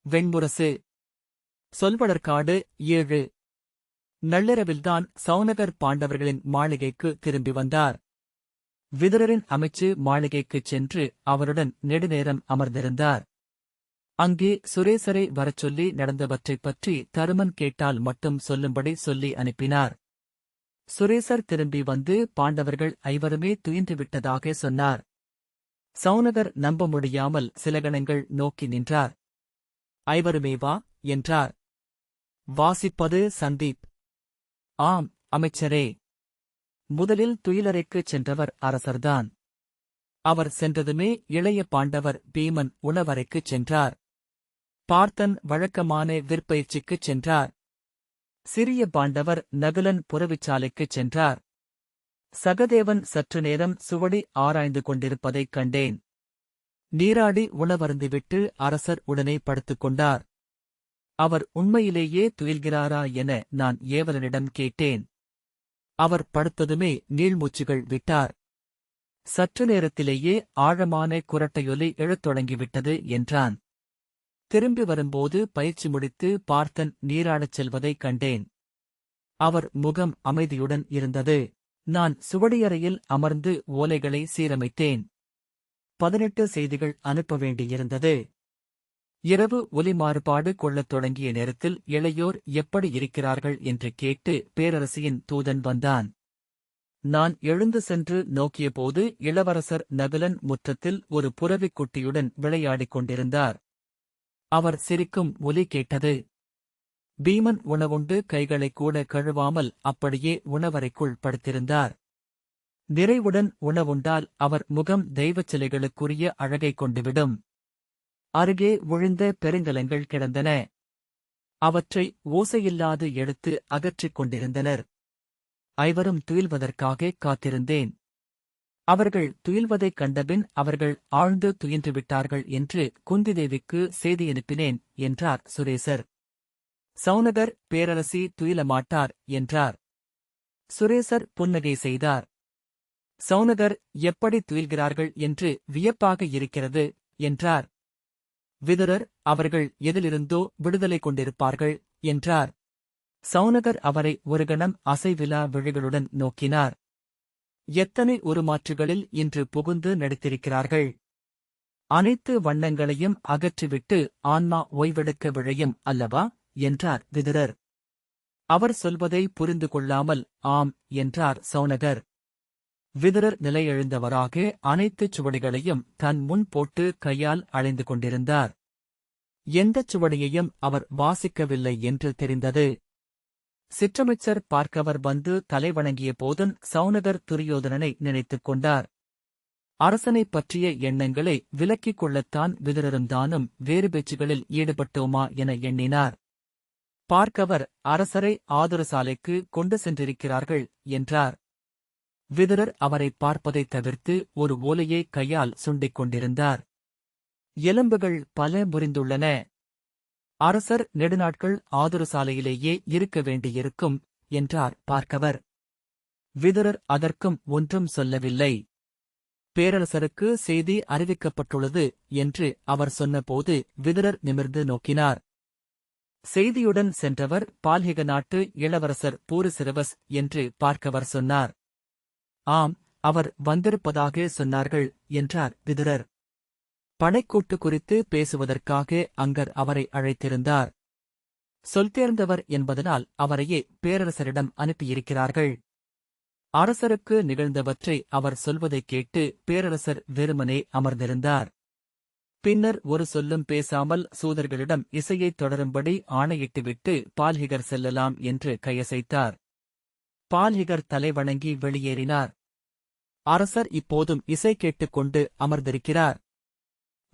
வெண்முரசு. சொல்வடர்காடு 7. நள்ளிரவில்தான் சௌனகர் பாண்டவர்களின் மாளிகைக்கு திரும்பி வந்தார். விதுரரின் அமைச்சு மாளிகைக்குச் சென்று அவருடன் நெடுநேரம் அமர்ந்திருந்தார். அங்கே சுரேசரை வரச்சொல்லி நடந்தவற்றைப் பற்றி தருமன் கேட்டால் மட்டும் சொல்லும்படி சொல்லி அனுப்பினார். சுரேசர் திரும்பி வந்து பாண்டவர்கள் ஐவருமே துயின்றுவிட்டதாக சொன்னார். சௌனகர் நம்ப முடியாமல் சில கணங்கள் நோக்கி நின்றார். ஐவருமே வா என்றார். வாசிப்பது சந்தீப். ஆம் அமைச்சரே. முதலில் துயிலறைக்குச் சென்றவர் அரசர்தான். அவர் சென்றதுமே இளைய பாண்டவர் பீமன் உணவறைக்குச் சென்றார். பார்த்தன் வழக்கமான விற்பயிற்சிக்குச் சென்றார். சிறிய பாண்டவர் நகுலன் புறவிச்சாலைக்குச் சென்றார். சகதேவன் சற்று நேரம் சுவடி ஆராய்ந்து கொண்டிருப்பதைக் கண்டேன். நீராடி உணவருந்திவிட்டு அரசர் உடனே படுத்துக் கொண்டார். அவர் உண்மையிலேயே துயில்கிறாரா என நான் ஏவலனிடம் கேட்டேன். அவர் படுத்ததுமே நீள்மூச்சுகள் விட்டார். சற்று நேரத்திலேயே ஆழமான குரட்டையொலி எழத் தொடங்கிவிட்டது என்றான். திரும்பி வரும்போது பயிற்சி முடித்து பார்த்தன் நீராடச் செல்வதைக் கண்டேன். அவர் முகம் அமைதியுடன் இருந்தது. நான் சுவடியறையில் அமர்ந்து ஓலைகளை சீரமைத்தேன். 18 செய்திகள் அனுப்ப வேண்டியிருந்தது. இரவு ஒலி மாறுபாடு கொள்ளத் தொடங்கிய நேரத்தில் இளையோர் எப்படி இருக்கிறார்கள் என்று கேட்டு பேரரசியின் தூதன் வந்தான். நான் எழுந்து சென்று நோக்கியபோது இளவரசர் நகுலன் முற்றத்தில் ஒரு புறவிக் குட்டியுடன் விளையாடிக் கொண்டிருந்தார். அவர் சிரிக்கும் ஒலி கேட்டது. பீமன் உணவுண்டு கைகளைக் கூட கழுவாமல் அப்படியே உணவறைக்குள் படுத்திருந்தார். நிறைவுடன் உணவுண்டால் அவர் முகம் தெய்வச் சிலைகளுக்குரிய அழகைக் கொண்டுவிடும். அருகே விழுந்த பெருங்கலங்கள் கிடந்தன. அவற்றை ஓசையில்லாது எடுத்து அகற்றிக் கொண்டிருந்தனர். ஐவரும் துயில்வதற்காக காத்திருந்தேன். அவர்கள் துயில்வதைக் கண்டபின் அவர்கள் ஆழ்ந்து துயின்றுவிட்டார்கள் என்று குந்திதேவிக்கு செய்தியனுப்பினேன் என்றார் சுரேசர். சௌனகர் பேரரசி துயிலமாட்டார் என்றார். சுரேசர் புன்னகை செய்தார். சௌனகர் எப்படி துயில்கிறார்கள் என்று வியப்பாக இருக்கிறது என்றார். விதுரர் அவர்கள் எதிலிருந்தோ விடுதலை கொண்டிருப்பார்கள் என்றார். சௌனகர் அவரை ஒரு கணம் அசைவிலா விழிகளுடன் நோக்கினார். எத்தனை உருமாற்றுகளில் இன்று புகுந்து நடித்திருக்கிறார்கள். அனைத்து வண்ணங்களையும் அகற்றிவிட்டு ஆன்மா ஓய்வெடுக்க விழையும் அல்லவா என்றார் விதுரர். அவர் சொல்வதை புரிந்து கொள்ளாமல் ஆம் என்றார் சௌனகர். விதுரர் நிலையெழுந்தவராக அனைத்துச் சுவடிகளையும் தன் முன் போட்டு கையால் அழைந்து கொண்டிருந்தார். எந்தச் சுவடியையும் அவர் வாசிக்கவில்லை என்று தெரிந்தது. சிற்றமைச்சர் பார்க்கவர் வந்து தலைவணங்கிய போதும் சௌனகர் துரியோதனனை நினைத்துக் கொண்டார். அரசனைப் பற்றிய எண்ணங்களை விலக்கிக் கொள்ளத்தான் விதுரரும் தானும் வேறு பேச்சுகளில் ஈடுபட்டோமா என எண்ணினார். பார்க்கவர் அரசரை ஆதுரசாலைக்கு கொண்டு சென்றிருக்கிறார்கள் என்றார். விதுரர் அவரைப் பார்ப்பதைத் தவிர்த்து ஒரு ஓலையை கையால் சுண்டிக் கொண்டிருந்தார். எலும்புகள் பல முறிந்துள்ளன. அரசர் நெடுநாட்கள் ஆதுரசாலையிலேயே இருக்க வேண்டியிருக்கும் என்றார் பார்க்கவர். விதுரர் அதற்கும் ஒன்றும் சொல்லவில்லை. பேரரசருக்கு செய்தி அறிவிக்கப்பட்டுள்ளது என்று அவர் சொன்னபோது விதுரர் நிமிர்ந்து நோக்கினார். செய்தியுடன் சென்றவர் பால்ஹிக நாட்டு இளவரசர் பூரிசிரவஸ் என்று பார்க்கவர் சொன்னார். ஆம், அவர் வந்திருப்பதாக சொன்னார்கள் என்றார் விதுரர். படைக்கூட்டு குறித்து பேசுவதற்காக அங்கர் அவரை அழைத்திருந்தார். சொல் தேர்ந்தவர் என்பதனால் அவரையே பேரரசரிடம் அனுப்பியிருக்கிறார்கள். அரசருக்கு நிகழ்ந்தவற்றை அவர் சொல்வதைக் கேட்டு பேரரசர் வெறுமனே அமர்ந்திருந்தார். பின்னர் ஒரு சொல்லும் பேசாமல் சூதர்களிடம் இசையைத் தொடரும்படி ஆணையிட்டுவிட்டு பால்ஹிகர் செல்லலாம் என்று கையசைத்தார். பால்ஹிகர் தலைவணங்கி வெளியேறினார். அரசர் இப்போதும் இசை கேட்டுக்கொண்டு அமர்ந்திருக்கிறார்.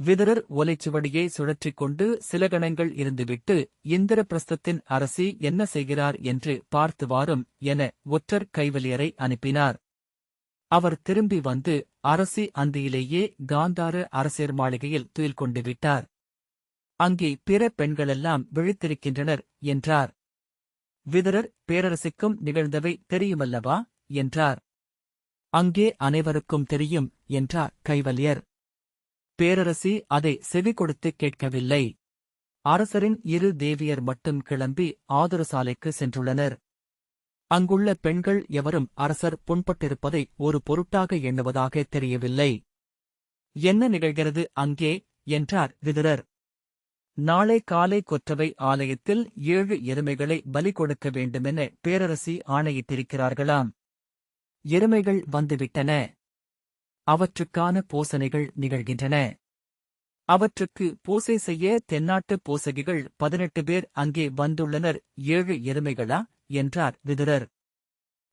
விதுரர் ஒலைச்சுவடியை சுழற்றிக் கொண்டு சில கணங்கள் இருந்துவிட்டு இந்திரபிரஸ்தத்தின் அரசி என்ன செய்கிறார் என்று பார்த்து வாரும் என ஒற்றர் கைவலியரை அனுப்பினார். அவர் திரும்பி வந்து அரசி அந்தியிலேயே காந்தார அரசர் மாளிகையில் துயில் கொண்டு விட்டார். அங்கே பிற பெண்களெல்லாம் விழித்திருக்கின்றனர் என்றார். விதுரர் பேரரசிக்கும் நிகழ்ந்தவை தெரியுமல்லவா என்றார். அங்கே அனைவருக்கும் தெரியும் என்றார் கைவல்யர். பேரரசி அதை செவி கொடுத்துக் கேட்கவில்லை. அரசரின் இரு தேவியர் மட்டும் கிளம்பி ஆதரசாலைக்கு சென்றுள்ளனர். அங்குள்ள பெண்கள் எவரும் அரசர் புண்பட்டிருப்பதை ஒரு பொருட்டாக எண்ணுவதாக தெரியவில்லை. என்ன நிகழ்கிறது அங்கே என்றார் விதுரர். நாளை காலை கொற்றவை ஆலயத்தில் 7 எருமைகளை பலி கொடுக்க வேண்டுமென பேரரசி ஆணையிட்டிருக்கிறார்களாம். எருமைகள் வந்துவிட்டன. அவற்றுக்கான பூசனைகள் நிகழ்கின்றன. அவற்றுக்கு பூசை செய்ய தென்னாட்டு பூசகிகள் 18 பேர் அங்கே வந்துள்ளனர். 7 எருமைகளா என்றார் விதுரர்.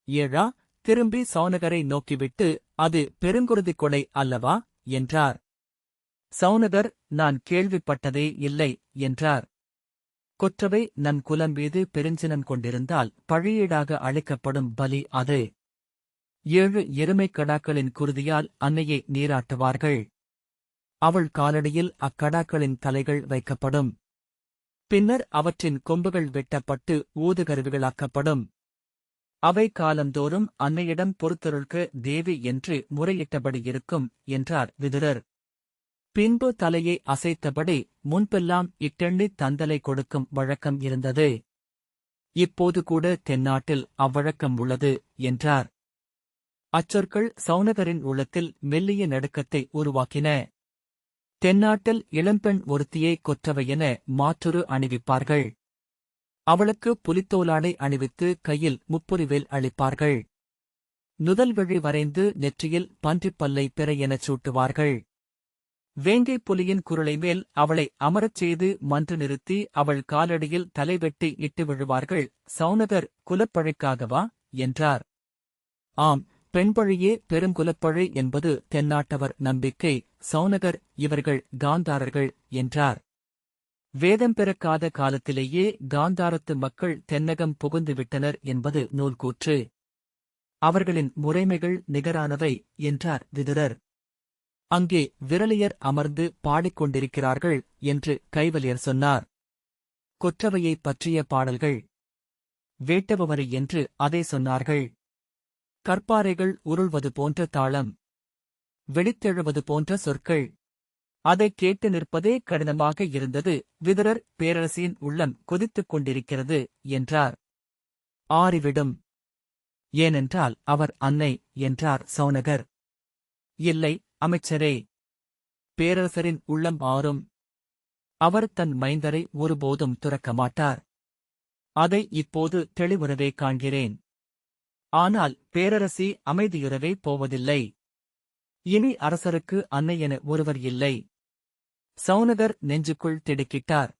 7 திரும்பி சௌனகரை நோக்கிவிட்டு, அது பெருங்குருதி கொலை அல்லவா என்றார். சௌனகர், நான் கேள்விப்பட்டதே இல்லை என்றார். கொற்றவை நன் குலம் மீது பெருஞ்சினம் கொண்டிருந்தால் பழியீடாக அளிக்கப்படும் பலி அது. 7 எருமைக் கடாக்களின் குருதியால் அன்னையை நீராட்டுவார்கள். அவள் காலடியில் அக்கடாக்களின் தலைகள் வைக்கப்படும். பின்னர் அவற்றின் கொம்புகள் வெட்டப்பட்டு ஊதுகருவிகளாக்கப்படும். அவை காலந்தோறும் அன்னையிடம் பொறுத்தருள்க தேவி என்று முறையிட்டபடி இருக்கும் என்றார் விதுரர். பின்பு தலையை அசைத்தபடி, முன்பெல்லாம் இட்டெண்ணித் தந்தலை கொடுக்கும் வழக்கம் இருந்தது. இப்போது கூட தென்னாட்டில் அவ்வழக்கம் உள்ளது என்றார். அச்சொற்கள் சௌனகரின் உள்ளத்தில் மெல்லிய நடுக்கத்தை உருவாக்கின. தென்னாட்டில் இளம்பெண் ஒருத்தியை கொற்றவையென மாற்றொரு அணிவிப்பார்கள். அவளுக்கு புலித்தோலாடை அணிவித்து கையில் முப்புரிவேல் அளிப்பார்கள். நுதல்விழி வரைந்து நெற்றியில் பன்றிப்பல்லை பிற எனச் சூட்டுவார்கள். வேங்கை புலியின் குரலை மேல் அவளை அமரச் செய்து மன்று நிறுத்தி அவள் காலடியில் தலைவெட்டி இட்டு விழுவார்கள். சௌனகர், குலப்பழைக்காகவா என்றார். ஆம், பெண்பழியே பெருங்குலப்பழி என்பது தென்னாட்டவர் நம்பிக்கை. சௌனகர், இவர்கள் காந்தாரர்கள் என்றார். வேதம் பிறக்காத காலத்திலேயே காந்தாரத்து மக்கள் தென்னகம் புகுந்துவிட்டனர் என்பது நூல்கூற்று. அவர்களின் முறைமைகள் நிகரானவை என்றார் விதுரர். அங்கே விரலியர் அமர்ந்து பாடிக்கொண்டிருக்கிறார்கள் என்று கைவலியர் சொன்னார். கொற்றவையைப் பற்றிய பாடல்கள். வேட்டவமரி என்று அதை சொன்னார்கள். கற்பாறைகள் உருள்வது போன்ற தாளம். வெடித்தெழுவது போன்ற சொற்கள். அதைக் கேட்டு நிற்பதே கடினமாக இருந்தது. விதுரர், பேரரசியின் உள்ளம் கொதித்துக் கொண்டிருக்கிறது என்றார். ஆறிவிடும். ஏனென்றால் அவர் அன்னை என்றார் சௌனகர். இல்லை அமைச்சரே, பேரரசரின் உள்ளம் ஆறும். அவர் தன் மைந்தரை ஒருபோதும் துறக்க மாட்டார். அதை இப்போது தெளிவுறவே காண்கிறேன். ஆனால் பேரரசி அமைதியுறவே போவதில்லை. இனி அரசருக்கு அன்னை என ஒருவர் இல்லை. சௌனகர் நெஞ்சுக்குள் திடுக்கிட்டார்.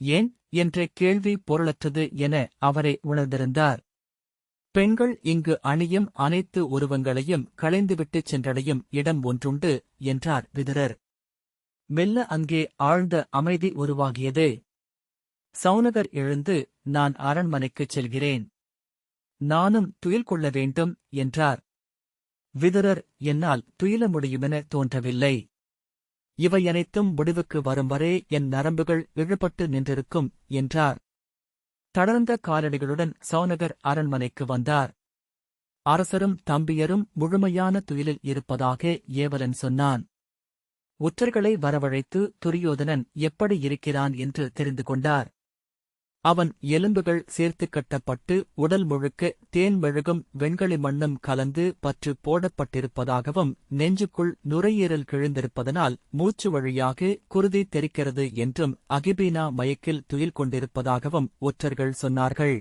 ஏன் என்ற கேள்வி பொருளற்றது என அவரை உணர்ந்திருந்தார். பெண்கள் இங்கு அணியும் அனைத்து உருவங்களையும் களைந்துவிட்டுச் சென்றடையும் இடம் ஒன்றுண்டு என்றார் விதுரர். மெல்ல அங்கே ஆழ்ந்த அமைதி உருவாகியது. சௌனகர் எழுந்து, நான் அரண்மனைக்குச் செல்கிறேன். நானும் துயில் கொள்ள வேண்டும் என்றார். விதுரர், என்னால் துயில முடியுமென தோன்றவில்லை. இவையனைத்தும் முடிவுக்கு வரும் வரை என் நரம்புகள் இழுபட்டு நின்றிருக்கும் என்றார். தளர்ந்த காலடிகளுடன் சௌனகர் அரண்மனைக்கு வந்தார். அரசரும் தம்பியரும் முழுமையான துயிலில் இருப்பதாக ஏவலன் சொன்னான். ஒற்றர்களை வரவழைத்து துரியோதனன் எப்படி இருக்கிறான் என்று தெரிந்து கொண்டார். அவன் எலும்புகள் சேர்த்துக் கட்டப்பட்டு உடல் முழுக்க தேன் மெழுகும் வெண்களி மண்ணும் கலந்து பற்று போடப்பட்டிருப்பதாகவும் நெஞ்சுக்குள் நுரையீரல் கிழிந்திருப்பதனால் மூச்சு வழியாக குருதி தெரிக்கிறது என்றும் அகிபீனா மயக்கில் துயில் கொண்டிருப்பதாகவும் ஒற்றர்கள் சொன்னார்கள்.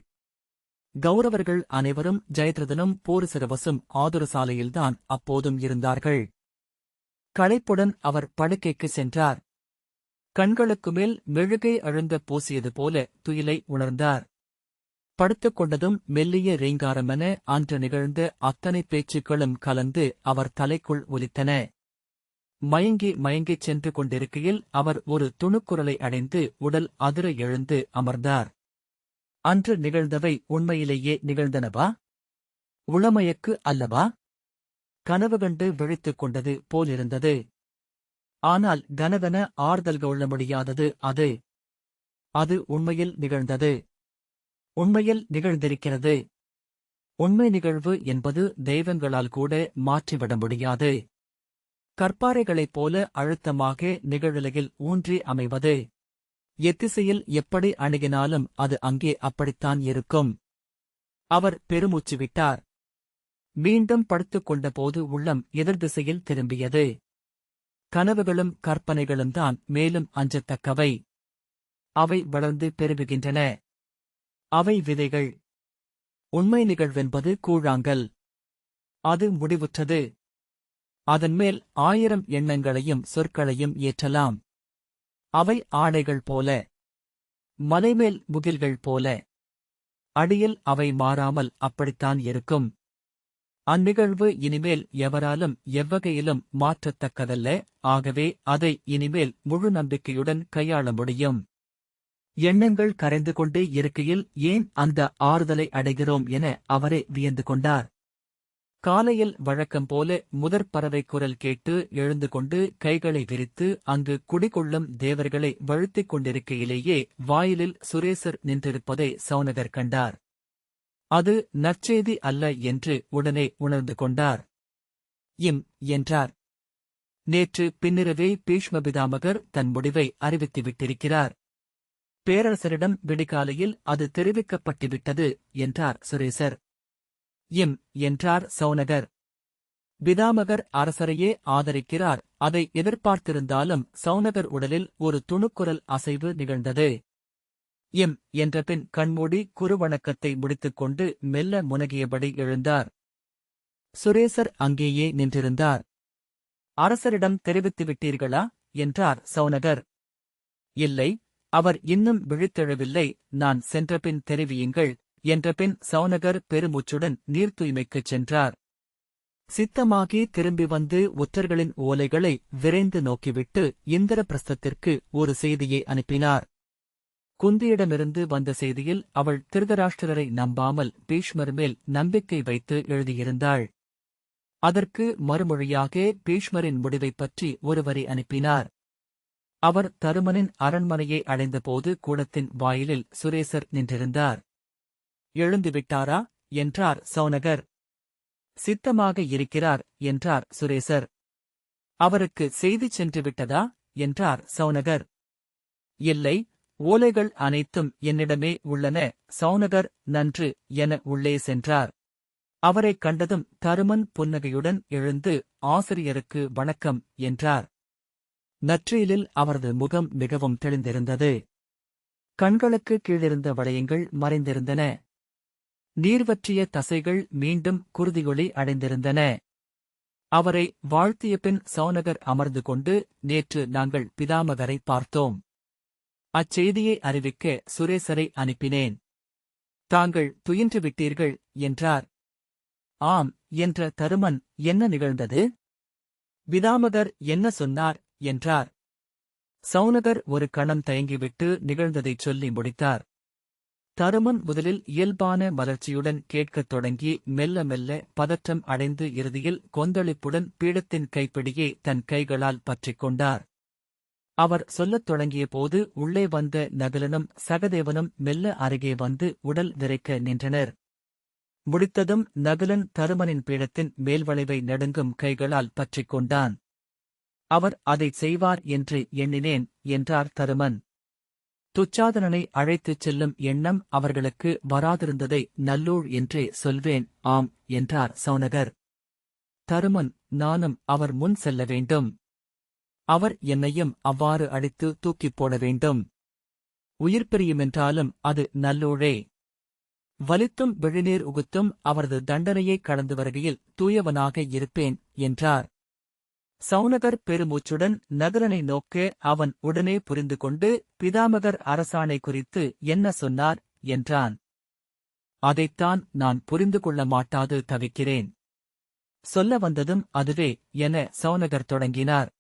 கௌரவர்கள் அனைவரும் ஜெயத்ரதனும் போரிசிரவசும் ஆதுரசாலையில்தான் அப்போதும் இருந்தார்கள். களைப்புடன் அவர் படுக்கைக்கு சென்றார். கண்களுக்கு மேல் மெழுகை அழுந்த பூசியது போல துயிலை உணர்ந்தார். படுத்துக் கொண்டதும் மெல்லிய ரீங்காரமென அன்று நிகழ்ந்த அத்தனை பேச்சுக்களும் கலந்து அவர் தலைக்குள் ஒலித்தன. மயங்கிச் சென்று கொண்டிருக்கையில் அவர் ஒரு துணுக்குரலை அடைந்து உடல் அதிர எழுந்து அமர்ந்தார். அன்று நிகழ்ந்தவை உண்மையிலேயே நிகழ்ந்தனவா? உளமயக்கு அல்லவா? கனவு கண்டு விழித்துக் கொண்டது போலிருந்தது. ஆனால் கனவென ஆறுதல் கொள்ள முடியாதது அது. அது உண்மையில் நிகழ்ந்தது. உண்மையில் நிகழ்ந்திருக்கிறது. உண்மை நிகழ்வு என்பது தெய்வங்களால் கூட மாற்றிவிட முடியாது. கற்பாறைகளைப் போல அழுத்தமாக நிகழ்நிலையில் ஊன்றி அமைவது. எத்திசையில் எப்படி அணுகினாலும் அது அங்கே அப்படித்தான் இருக்கும். அவர் பெருமூச்சு விட்டார். மீண்டும் படுத்துக் கொண்டபோது உள்ளம் எதிர்திசையில் திரும்பியது. கனவுகளும் கற்பனைகளும் தான் மேலும் அஞ்சத்தக்கவை. அவை வளர்ந்து பெருகுகின்றன. அவை விதைகள். உண்மை நிகழ்வென்பது கூழாங்கல். அது முடிவுற்றது. அதன்மேல் 1000 எண்ணங்களையும் சொற்களையும் ஏற்றலாம். அவை ஆடைகள் போல, மலைமேல் முகில்கள் போல. அடியில் அவை மாறாமல் அப்படித்தான் இருக்கும். அந்நிகழ்வு இனிமேல் எவராலும் எவ்வகையிலும் மாற்றத்தக்கதல்ல. ஆகவே அதை இனிமேல் முழு நம்பிக்கையுடன் கையாள முடியும். எண்ணங்கள் கரைந்து கொண்டே இருக்கையில் ஏன் அந்த ஆறுதலை அடைகிறோம் என அவரே வியந்து கொண்டார். காலையில் வழக்கம் போல முதற் பறவை குரல் கேட்டு எழுந்து கொண்டு கைகளை விரித்து அங்கு குடிகொள்ளும் தேவர்களை வழுத்திக் கொண்டிருக்கையிலேயே வாயிலில் சுரேசர் நின்றிருப்பதை சௌனகர் கண்டார். அது நற்செய்தி அல்ல என்று உடனே உணர்ந்து கொண்டார். என்றார். நேற்று பின்னிரவே பீஷ்மபிதாமகர் தன் முடிவை அறிவித்துவிட்டிருக்கிறார். பேரரசரிடம் விடிகாலையில் அது தெரிவிக்கப்பட்டுவிட்டது என்றார் சுரேசர். என்றார் சௌனகர். பிதாமகர் அரசரையே ஆதரிக்கிறார். அதை எதிர்பார்த்திருந்தாலும் சௌனகர் உடலில் ஒரு துணுக்குரல் அசைவு நிகழ்ந்தது. என்றபின் கண்மூடி குறுவணக்கத்தை முடித்துக்கொண்டு மெல்ல முனகியபடி எழுந்தார். சுரேசர் அங்கேயே நின்றிருந்தார். அரசரிடம் தெரிவித்துவிட்டீர்களா என்றார் சௌனகர். இல்லை, அவர் இன்னும் விழித்தெழவில்லை. நான் சென்றபின் தெரிவியுங்கள் என்றபின் சௌனகர் பெருமூச்சுடன் நீர் தூய்மைக்குச் சென்றார். சித்தமாகி திரும்பி வந்து ஒற்றர்களின் ஓலைகளை விரைந்து நோக்கிவிட்டு இந்திரபிரஸ்தத்திற்கு ஒரு செய்தியை அனுப்பினார். குந்தியிடமிருந்து வந்த செய்தியில் அவள் திருதராஷ்டிரரை நம்பாமல் பீஷ்மர் மேல் நம்பிக்கை வைத்து எழுதியிருந்தாள். அதற்கு மறுமொழியாக பீஷ்மரின் முடிவைப் பற்றி ஒரு வரி அனுப்பினார். அவர் தருமனின் அரண்மனையை அடைந்தபோது கூடத்தின் வாயிலில் சுரேசர் நின்றிருந்தார். எழுந்துவிட்டாரா என்றார் சௌனகர். சித்தமாக இருக்கிறார் என்றார் சுரேசர். அவருக்கு செய்தி சென்று விட்டதா என்றார் சௌனகர். இல்லை, ஓலைகள் அனைத்தும் என்னிடமே உள்ளன. சௌனகர் நன்று என உள்ளே சென்றார். அவரைக் கண்டதும் தருமன் புன்னகையுடன் எழுந்து ஆசிரியருக்கு வணக்கம் என்றார். நற்றீலில் அவரது முகம் மிகவும் தெளிந்திருந்தது. கண்களுக்கு கீழிருந்த வளையங்கள் மறைந்திருந்தன. நீர்வற்றிய தசைகள் மீண்டும் குருதியொளி அடைந்திருந்தன. அவரை வாழ்த்திய பின் சௌனகர் அமர்ந்து கொண்டு, நேற்று நாங்கள் பிதாமகரை பார்த்தோம். அச்செய்தியை அறிவிக்க சுரேசரை அனுப்பினேன். தாங்கள் துயின்றுவிட்டீர்கள் என்றார். ஆம் என்ற தருமன். என்ன நிகழ்ந்தது? பிதாமகர் என்ன சொன்னார் என்றார். சௌனகர் ஒரு கணம் தயங்கிவிட்டு நிகழ்ந்ததைச் சொல்லி முடித்தார். தருமன் முதலில் இயல்பான மலர்ச்சியுடன் கேட்கத் தொடங்கி மெல்ல மெல்ல பதற்றம் அடைந்து இறுதியில் கொந்தளிப்புடன் பீடத்தின் கைப்பிடியை தன் கைகளால் பற்றிக் கொண்டார். அவர் சொல்லத் தொடங்கிய போது உள்ளே வந்த நகுலனும் சகதேவனும் மெல்ல அருகே வந்து உடல் விரைக்க நின்றனர். முடித்ததும் நகுலன் தருமனின் பீடத்தின் மேல்வளைவை நடுங்கும் கைகளால் பற்றிக் கொண்டான். அவர் அதைச் செய்வார் என்று எண்ணினேன் என்றார் தருமன். துச்சாதனனை அழைத்துச் செல்லும் எண்ணம் அவர்களுக்கு வராதிருந்ததை நல்லூழ் என்றே சொல்வேன். ஆம் என்றார் சௌனகர். தருமன், நானும் அவர் முன் செல்ல வேண்டும். அவர் என்னையும் அவ்வாறு அடித்து தூக்கிப் போட வேண்டும். உயிர் பிரியுமென்றாலும் அது நல்லூழே. வலித்தும் விழிநீர் உகுத்தும் அவரது தண்டனையை கடந்து வருகையில் தூயவனாக இருப்பேன் என்றார். சௌனகர் பெருமூச்சுடன் நகுலனை நோக்க அவன் உடனே புரிந்து கொண்டு, பிதாமகர் அரசாணை குறித்து என்ன சொன்னார் என்றான். அதைத்தான் நான் புரிந்து கொள்ள மாட்டாது தவிக்கிறேன். சொல்ல வந்ததும் அதுவே என சௌனகர் தொடங்கினார்.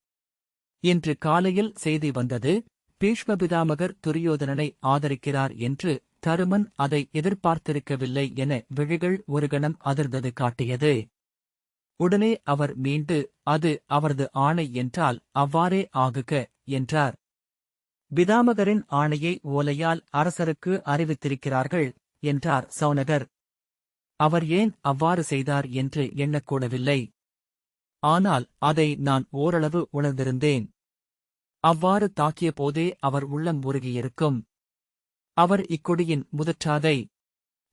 இன்று காலையில் செய்தி வந்தது. பீஷ்மபிதாமகர் துரியோதனனை ஆதரிக்கிறார் என்று. தருமன் அதை எதிர்பார்த்திருக்கவில்லை என விழிகள் ஒரு கணம் அதிர்ந்தது காட்டியது. உடனே அவர் மீண்டு, அது அவரது ஆணை என்றால் அவ்வாறே ஆகுக என்றார். பிதாமகரின் ஆணையை ஓலையால் அரசருக்கு அறிவித்திருக்கிறார்கள் என்றார் சௌனகர். அவர் ஏன் அவ்வாறு செய்தார் என்று எண்ணக்கூடவில்லை. ஆனால் அதை நான் ஓரளவு உணர்ந்திருந்தேன். அவ்வாறு தாக்கிய போதே அவர் உள்ளம் உருகியிருக்கும். அவர் இக்கொடியின் முதற்றாதை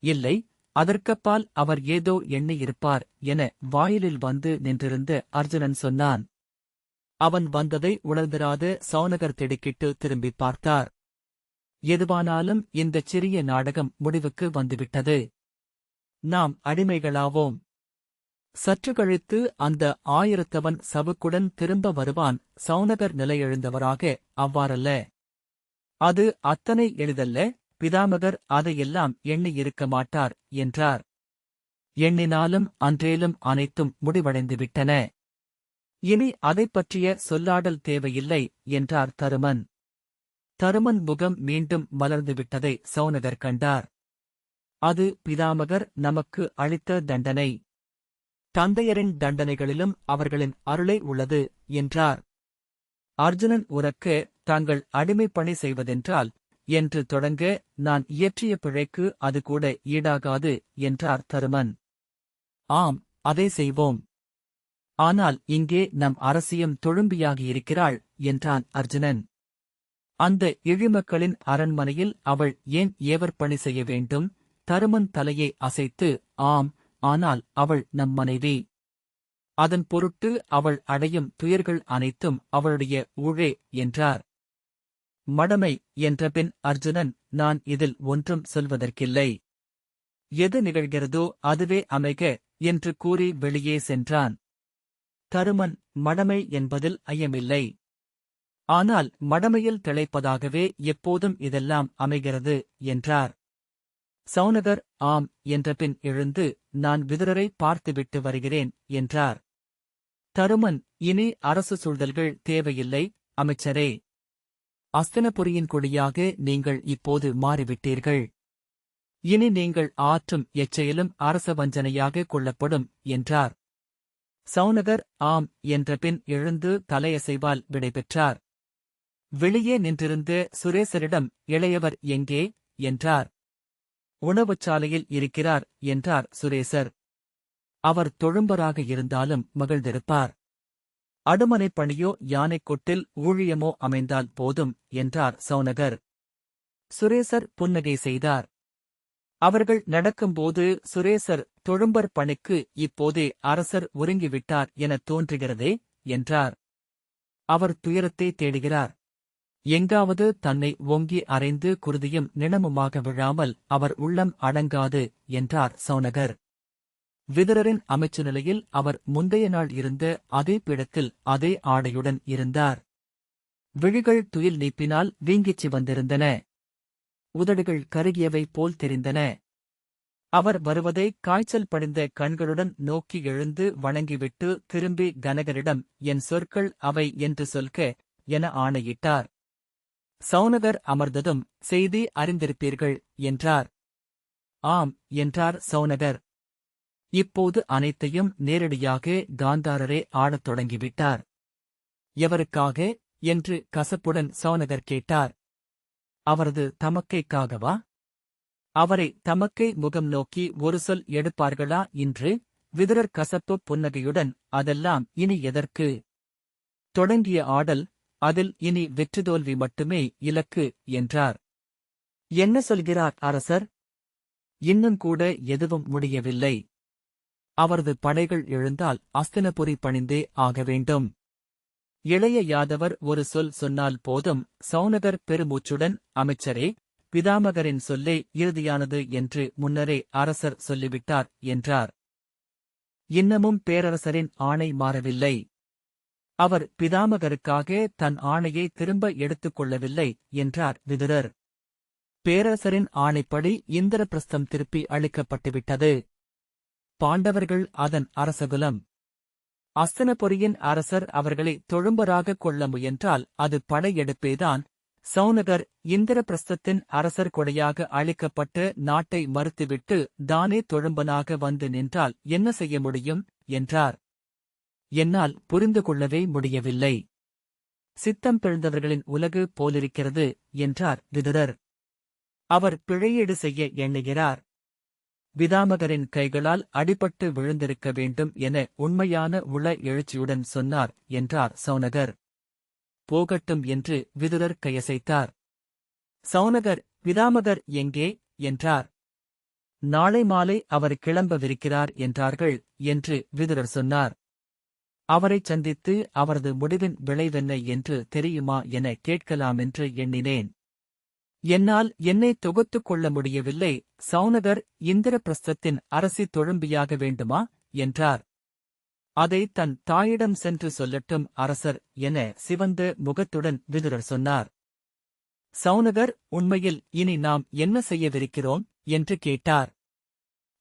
இல்லை, அதற்கப்பால் அவர் ஏதோ எண்ணியிருப்பார் என வாயிலில் வந்து நின்றிருந்த அர்ஜுனன் சொன்னான். அவன் வந்ததை உணர்ந்திராத சௌனகர் திடுக்கிட்டு திரும்பிப் பார்த்தார். எதுவானாலும் இந்தச் சிறிய நாடகம் முடிவுக்கு வந்துவிட்டது. நாம் அடிமைகளாவோம். சற்று கழித்து அந்த 1000தவன் சவுக்குடன் திரும்ப வருவான். சௌனகர் நிலையெழுந்தவராக, அவ்வாறல்ல. அது அத்தனை எளிதல்ல, பிதாமகர் அதையெல்லாம் எண்ணியிருக்க மாட்டார் என்றார். எண்ணினாலும் அன்றேலும் அனைத்தும் முடிவடைந்துவிட்டன. இனி அதைப் பற்றிய சொல்லாடல் தேவையில்லை என்றார் தருமன். தருமன் முகம் மீண்டும் மலர்ந்துவிட்டதை சௌனகர் கண்டார். அது பிதாமகர் நமக்கு அளித்த தண்டனை. தந்தையரின் தண்டனைகளிலும் அவர்களின் அருளை உள்ளது என்றார். அர்ஜுனன் உரக்க, தாங்கள் அடிமைப்பணி செய்வதென்றால் என்று தொடங்க, நான் இயற்றிய பிழைக்கு அது கூட ஈடாகாது என்றார் தருமன். ஆம், அதை செய்வோம். ஆனால் இங்கே நம் அரசியம் தொழும்பியாகியிருக்கிறாள் என்றான் அர்ஜுனன். அந்த இழிமக்களின் அரண்மனையில் அவள் ஏன் ஏவற்பணி செய்ய வேண்டும்? தருமன் தலையை அசைத்து, ஆம், ஆனால் அவள் நம் மனைவி. அதன் பொருட்டு அவள் அடையும் துயர்கள் அனைத்தும் அவளுடைய ஊழே என்றார். மடமை என்றபின் அர்ஜுனன், நான் இதில் ஒன்றும் சொல்வதற்கில்லை. எது நிகழ்கிறதோ அதுவே அமைக என்று கூறி வெளியே சென்றான். தருமன், மடமை என்பதில் ஐயமில்லை. ஆனால் மடமையில் திளைப்பதாகவே எப்போதும் இதெல்லாம் அமைகிறது என்றார். சௌனகர் ஆம் என்றபின் எழுந்து, நான் விதுரரை பார்த்துவிட்டு வருகிறேன் என்றார். தருமன், இனி அரசு சூழ்தல்கள் தேவையில்லை அமைச்சரே. அஸ்தினபுரியின் கொடியாக நீங்கள் இப்போது மாறிவிட்டீர்கள். இனி நீங்கள் ஆற்றும் எச்செயலும் அரச வஞ்சனையாக கொள்ளப்படும் என்றார். சௌனகர் ஆம் என்றபின் எழுந்து தலையசைவால் விடைபெற்றார். வெளியே நின்றிருந்த சுரேசரிடம், இளையவர் எங்கே என்றார். உணவுச்சாலையில் இருக்கிறார் என்றார் சுரேசர். அவர் தொழும்பராக இருந்தாலும் மகிழ்ந்திருப்பார். அடுமனைப் பணியோ யானைக் கொட்டில் ஊழியமோ அமைந்தால் போதும் என்றார் சௌனகர். சுரேசர் புன்னகை செய்தார். அவர்கள் நடக்கும்போது சுரேசர், தொழும்பர் பணிக்கு இப்போதே அரசர் ஒருங்கிவிட்டார் எனத் தோன்றுகிறதே என்றார். அவர் துயரத்தை தேடுகிறார். எங்காவது தன்னை ஓங்கி அறைந்து குருதியும் நிணமுமாக விழாமல் அவர் உள்ளம் அடங்காது என்றார் சௌனகர். விதுரரின் அமைச்சு நிலையில் அவர் முந்தைய நாள் இருந்த அதே பீடத்தில் அதே ஆடையுடன் இருந்தார். விழிகள் துயில் நீப்பினால் வீங்கிச்சி வந்திருந்தன. உதடுகள் கருகியவை போல் தெரிந்தன. அவர் வருவதை காய்ச்சல் படிந்த கண்களுடன் நோக்கி எழுந்து வணங்கிவிட்டு திரும்பி கனகரிடம், என் சொற்கள் அவை என்று சொல்க என ஆணையிட்டார். சௌனகர் அமர்ந்ததும், செய்தி அறிந்திருப்பீர்கள் என்றார். ஆம் என்றார் சௌனகர். இப்போது அனைத்தையும் நேரடியாக காந்தாரரே ஆடத் தொடங்கிவிட்டார். எவருக்காக என்று கசப்புடன் சௌனகர் கேட்டார். அவரது தமக்கைக்காகவா? அவரை தமக்கை முகம் நோக்கி ஒரு சொல் எடுப்பார்களா இன்று? விதுரர் கசப்பு புன்னகையுடன், அதெல்லாம் இனி எதற்கு? தொடங்கிய ஆடல், அதில் இனி வெற்றிதோல்வி மட்டுமே இலக்கு என்றார். என்ன சொல்கிறார் அரசர்? இன்னும் கூட எதுவும் முடியவில்லை. அவரது படைகள் எழுந்தால் அஸ்தினபுரி பணிந்தே ஆக வேண்டும். இளைய யாதவர் ஒரு சொல் சொன்னால் போதும். சௌனகர் பெருமூச்சுடன், அமைச்சரே, பிதாமகரின் சொல்லே இறுதியானது என்று முன்னரே அரசர் சொல்லிவிட்டார் என்றார். இன்னமும் பேரரசரின் ஆணை மாறவில்லை. அவர் பிதாமகருக்காக தன் ஆணையை திரும்ப எடுத்துக் கொள்ளவில்லை என்றார் விதுரர். பேரரசரின் ஆணைப்படி இந்திரபிரஸ்தம் திருப்பி அளிக்கப்பட்டுவிட்டது. பாண்டவர்கள் அதன் அரசகுலம். அஸ்தினபுரியின் அரசர் அவர்களை தொழும்பராகக் கொள்ள முயன்றால் அது படையெடுப்பேதான். சௌனகர் இந்திரபிரஸ்தத்தின் அரசர் கொடையாக அளிக்கப்பட்ட நாட்டை மறுத்துவிட்டு தானே தொழும்பனாக வந்து நின்றால் என்ன செய்ய முடியும் என்றார். என்னால் புரிந்து கொள்ளவே முடியவில்லை. சித்தம் பிழந்தவர்களின் உலகு போலிருக்கிறது என்றார் விதுரர். அவர் பிழையீடு செய்ய எண்ணுகிறார். பிதாமகரின் கைகளால் அடிபட்டு விழுந்திருக்க வேண்டும் என உண்மையான உள எழுச்சியுடன் சொன்னார் என்றார் சௌனகர். போகட்டும் என்று விதுரர் கையசைத்தார். சௌனகர், பிதாமகர் எங்கே என்றார். நாளை மாலை அவர் கிளம்பவிருக்கிறார் என்றார்கள் என்று விதுரர் சொன்னார். அவரைச் சந்தித்து அவரது முடிவின் விளைவென்ன என்று தெரியுமா என கேட்கலாமென்று எண்ணினேன். என்னால் என்னை தொகுத்துக் கொள்ள முடியவில்லை. சௌனகர் இந்திரபிரஸ்தத்தின் அரசி தொழும்பியாக வேண்டுமா என்றார். அதை தன் தாயிடம் சென்று சொல்லட்டும் அரசர் என சிவந்த முகத்துடன் விதுரர் சொன்னார். சௌனகர், உண்மையில் இனி நாம் என்ன செய்யவிருக்கிறோம் என்று கேட்டார்.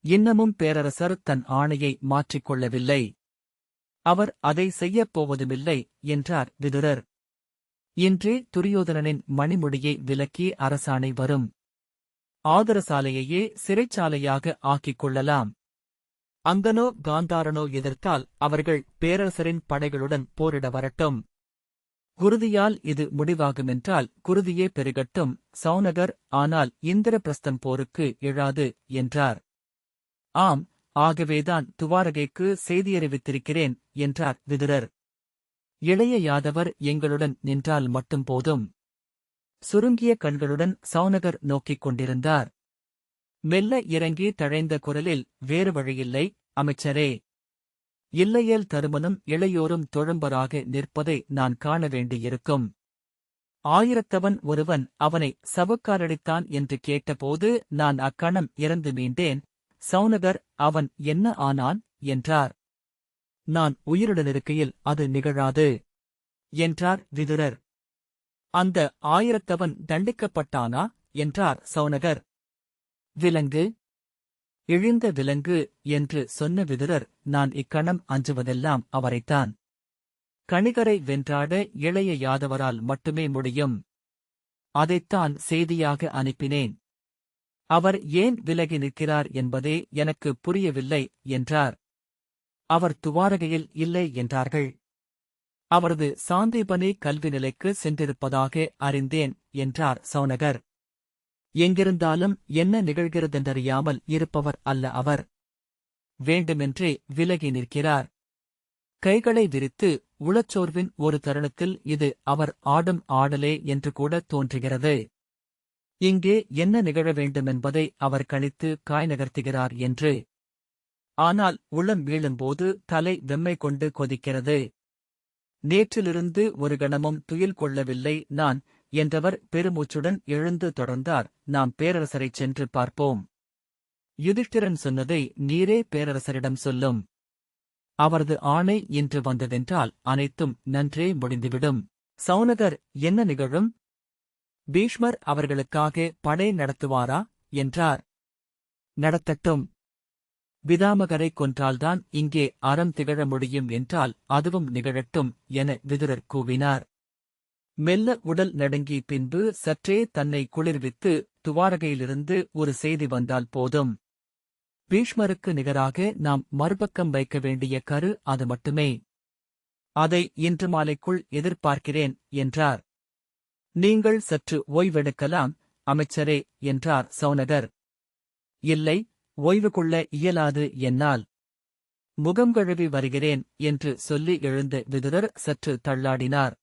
இன்னமும் பேரரசர் தன் ஆணையை மாற்றிக்கொள்ளவில்லை. அவர் அதை செய்யப் போவதுமில்லை என்றார் விதுரர். இன்றே துரியோதனனின் மணிமுடியை விலக்கி அரசாணை வரும். ஆதரசாலையையே சிறைச்சாலையாக ஆக்கிக் கொள்ளலாம். அங்கனோ காந்தாரனோ எதிர்த்தால் அவர்கள் பேரரசரின் படைகளுடன் போரிட வரட்டும். குருதியால் இது முடிவாகுமென்றால் குருதியே பெருகட்டும். சௌனகர், ஆனால் இந்திரபிரஸ்தம் போருக்கு எழாது என்றார். ஆம், ஆகவேதான் துவாரகைக்கு செய்தியறிவித்திருக்கிறேன் என்றார் விதுரர். இளைய யாதவர் எங்களுடன் நின்றால் மட்டும் போதும். சுருங்கிய கண்களுடன் சௌனகர் நோக்கிக் கொண்டிருந்தார். மெல்ல இறங்கி தழைந்த குரலில், வேறு வழியில்லை அமைச்சரே. இல்லையேல் தருமனும் இளையோரும் தொழும்பராக நிற்பதை நான் காண வேண்டியிருக்கும். ஆயிரத்தவன் ஒருவன் அவனை சவுக்காரடித்தான் என்று கேட்டபோது நான் அக்கணம் இறந்து மீண்டேன். சௌனகர், அவன் என்ன ஆனான் என்றார். நான் உயிருடனிருக்கையில் அது நிகழாது என்றார் விதுரர். அந்த ஆயிரத்தவன் தண்டிக்கப்பட்டானா என்றார் சௌனகர். விலங்கு, இழிந்த விலங்கு என்று சொன்ன விதுரர், நான் இக்கணம் அஞ்சுவதெல்லாம் அவரைத்தான். கணிகரை வென்றாட இளைய யாதவரால் மட்டுமே முடியும். அதைத்தான் செய்தியாக அனுப்பினேன். அவர் ஏன் விலகி நிற்கிறார் என்பதே எனக்கு புரியவில்லை என்றார். அவர் துவாரகையில் இல்லை என்றார்கள். அவரது சாந்தீபனி கல்வி நிலைக்கு சென்றிருப்பதாக அறிந்தேன் என்றார் சௌனகர். எங்கிருந்தாலும் என்ன நிகழ்கிறதென்றறியாமல் இருப்பவர் அல்ல அவர். வேண்டுமென்றே விலகி நிற்கிறார். கைகளை விரித்து உளச்சோர்வின் ஒரு தருணத்தில் இது அவர் ஆடும் ஆடலே என்று கூட தோன்றுகிறது. இங்கே என்ன நிகழ வேண்டுமென்பதை அவர் கணித்து காய் நகர்த்துகிறார் என்று. ஆனால் உளம் வீழும்போது தலை வெம்மை கொண்டு கொதிக்கிறது. நேற்றிலிருந்து ஒரு கணமும் துயில் கொள்ளவில்லை நான் என்றவர் பெருமூச்சுடன் எழுந்து தொடர்ந்தார். நாம் பேரரசரைச் சென்று பார்ப்போம். யுதிஷ்டிரன் சொன்னதை நீரே பேரரசரிடம் சொல்லும். அவரது ஆணை இன்று வந்ததென்றால் அனைத்தும் நன்றே முடிந்துவிடும். சௌனகர், என்ன நிகழும்? பீஷ்மர் அவர்களுக்காக படை நடத்துவாரா என்றார். நடத்தட்டும். பிதாமகரை கொன்றால்தான் இங்கே அறம் திகழ முடியும் என்றால் அதுவும் நிகழட்டும் என விதுரர் கூவினார். மெல்ல உடல் நடுங்கி பின்பு சற்றே தன்னை குளிர்வித்து, துவாரகையிலிருந்து ஒரு செய்தி வந்தால் போதும். பீஷ்மருக்கு நிகராக நாம் மறுபக்கம் வைக்க வேண்டிய கரு அது மட்டுமே. அதை இன்று மாலைக்குள் எதிர்பார்க்கிறேன் என்றார். நீங்கள் சற்று ஓய்வெடுக்கலாம் அமைச்சரே என்றார் சௌனகர். இல்லை, ஓய்வு கொள்ள இயலாது என்னால். முகம் கழுவி வருகிறேன் என்று சொல்லி எழுந்த விதுரர் சற்று தள்ளாடினார்.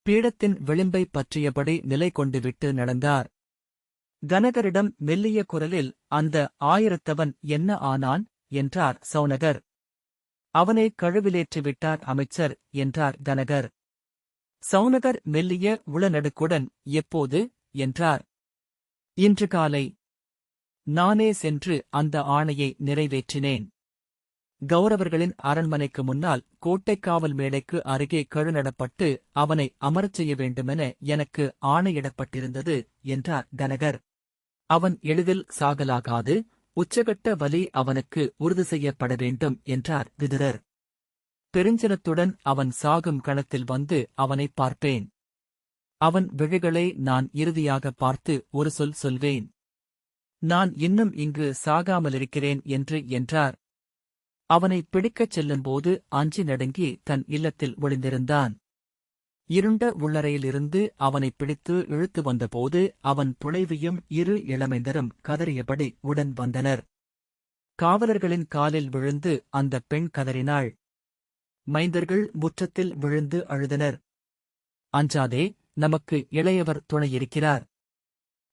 பீடத்தின் விளிம்பை பற்றியபடி நிலை கொண்டுவிட்டு நடந்தார். கனகரிடம் மெல்லிய குரலில், அந்த ஆயிரத்தவன் என்ன ஆனான் என்றார் சௌனகர். அவனை கழுவிலேற்றிவிட்டார் அமைச்சர் என்றார் கனகர். சௌனகர் மெல்லிய உளநடுக்குடன், எப்போது என்றார். இன்று காலை. நானே சென்று அந்த ஆணையை நிறைவேற்றினேன். கௌரவர்களின் அரண்மனைக்கு முன்னால் கோட்டைக்காவல் மேடைக்கு அருகே கழுநடப்பட்டு அவனை அமரச் செய்ய வேண்டுமென எனக்கு ஆணையிடப்பட்டிருந்தது என்றார் கனகர். அவன் எளிதில் சாகலாகாது, உச்சகட்ட வலி அவனுக்கு உறுதி செய்யப்பட வேண்டும் என்றார் விதுரர். பெருஞ்சனத்துடன் அவன் சாகும் கணத்தில் வந்து அவனை பார்ப்பேன். அவன் விழிகளை நான் இறுதியாக பார்த்து ஒரு சொல் சொல்வேன். நான் இன்னும் இங்கு சாகாமலிருக்கிறேன் என்றார். அவனை பிடிக்கச் செல்லும்போது அஞ்சி நடுங்கி தன் இல்லத்தில் ஒளிந்திருந்தான். இருண்ட உள்ளறையிலிருந்து அவனைப் பிடித்து இழுத்து வந்தபோது அவன் துணைவியும் இரு இளமைந்தரும் கதறியபடி உடன் வந்தனர். காவலர்களின் காலில் விழுந்து அந்தப் பெண் கதறினாள். மைந்தர்கள் முற்றத்தில் விழுந்து அழுதனர். அஞ்சாதே, நமக்கு இளையவர் துணையிருக்கிறார்.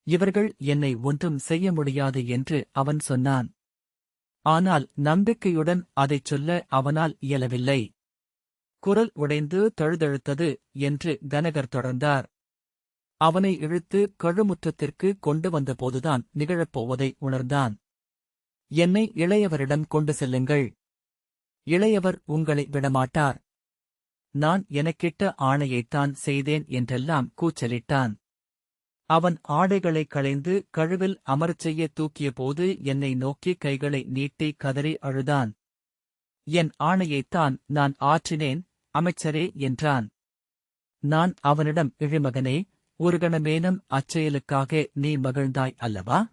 இவர்கள் என்னை ஒன்றும் செய்ய முடியாது என்று அவன் சொன்னான். ஆனால் நம்பிக்கையுடன் அதைச் சொல்ல அவனால் இயலவில்லை. குரல் உடைந்து தழுதழுத்தது என்று கனகர் தொடர்ந்தார். அவனை இழுத்து கழுமுற்றத்திற்கு கொண்டு வந்தபோதுதான் நிகழப்போவதை உணர்ந்தான். என்னை இளையவரிடம் கொண்டு செல்லுங்கள். இளையவர் உங்களை விடமாட்டார். நான் எனக்கிட்ட ஆணையைத்தான் செய்தேன் என்றெல்லாம் கூச்சலிட்டான். அவன் ஆடைகளை களைந்து கழுவில் அமரச் செய்ய தூக்கியபோது என்னை நோக்கி கைகளை நீட்டி கதறி அழுதான். என் ஆணையைத்தான் நான் ஆற்றினேன், அமைச்சரே என்றான். நான் அவனிடம், இழிமகனே, ஒரு கணமேனும் அச்செயலுக்காக நீ மகிழ்ந்தாய் அல்லவா?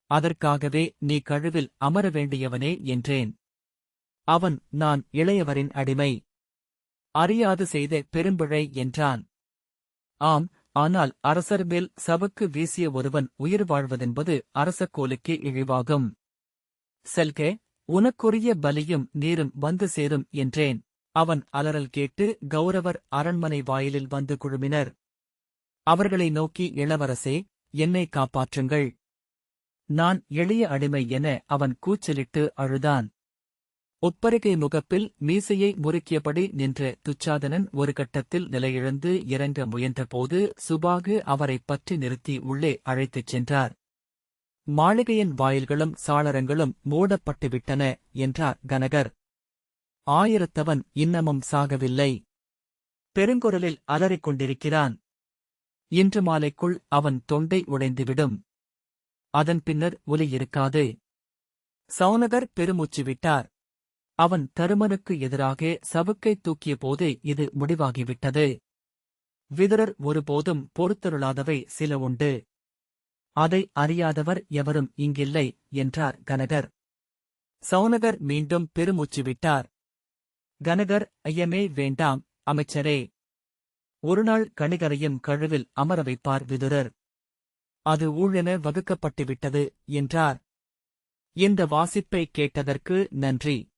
அதற்காகவே நீ கழுவில் அமர வேண்டியவனே என்றேன். அவன், நான் இளையவரின் அடிமை, அறியாது செய்த பெரும்பிழை என்றான். ஆம், ஆனால் அரசர் மேல் சவுக்கு வீசிய ஒருவன் உயிர் வாழ்வதென்பது அரசக்கோலுக்கே இழிவாகும். செல்க, உனக்குரிய பலியும் நீரும் வந்து சேரும் என்றேன். அவன் அலறல் கேட்டு கௌரவர் அரண்மனை வாயிலில் வந்து குழுமினர். அவர்களை நோக்கி, இளவரசே, என்னை காப்பாற்றுங்கள், நான் எளிய அடிமை என அவன் கூச்சலிட்டு அழுதான். ஒப்பரிகை முகப்பில் மீசையை முறுக்கியபடி நின்ற துச்சாதனன் ஒரு கட்டத்தில் நிலையிழந்து இறங்க முயன்றபோது சுபாகு அவரைப் பற்றி நிறுத்தி உள்ளே அழைத்துச் சென்றார். மாளிகையின் வாயில்களும் சாளரங்களும் மூடப்பட்டுவிட்டன என்றார் கனகர். ஆயிரத்தவன் இன்னமும் சாகவில்லை. பெருங்குரலில் அலறிக் கொண்டிருக்கிறான். இன்று மாலைக்குள் அவன் தொண்டை உடைந்துவிடும். அதன் பின்னர் ஒலி இருக்காது. சௌனகர் பெருமூச்சு விட்டார். அவன் தருமனுக்கு எதிராக சவுக்கை தூக்கியபோது இது முடிவாகிவிட்டது. விதுரர் ஒருபோதும் பொறுத்தருளாதவை சில உண்டு. அதை அறியாதவர் எவரும் இங்கில்லை என்றார் கனகர். சௌனகர் மீண்டும் பெருமூச்சு விட்டார். கனகர், ஐயமே வேண்டாம், அமைச்சரே. ஒருநாள் கணிகரையும் கழுவில் அமர வைப்பார் விதுரர். அது ஊழென வகுக்கப்பட்டுவிட்டது என்றார். இந்த வாசிப்பை கேட்டதற்கு நன்றி.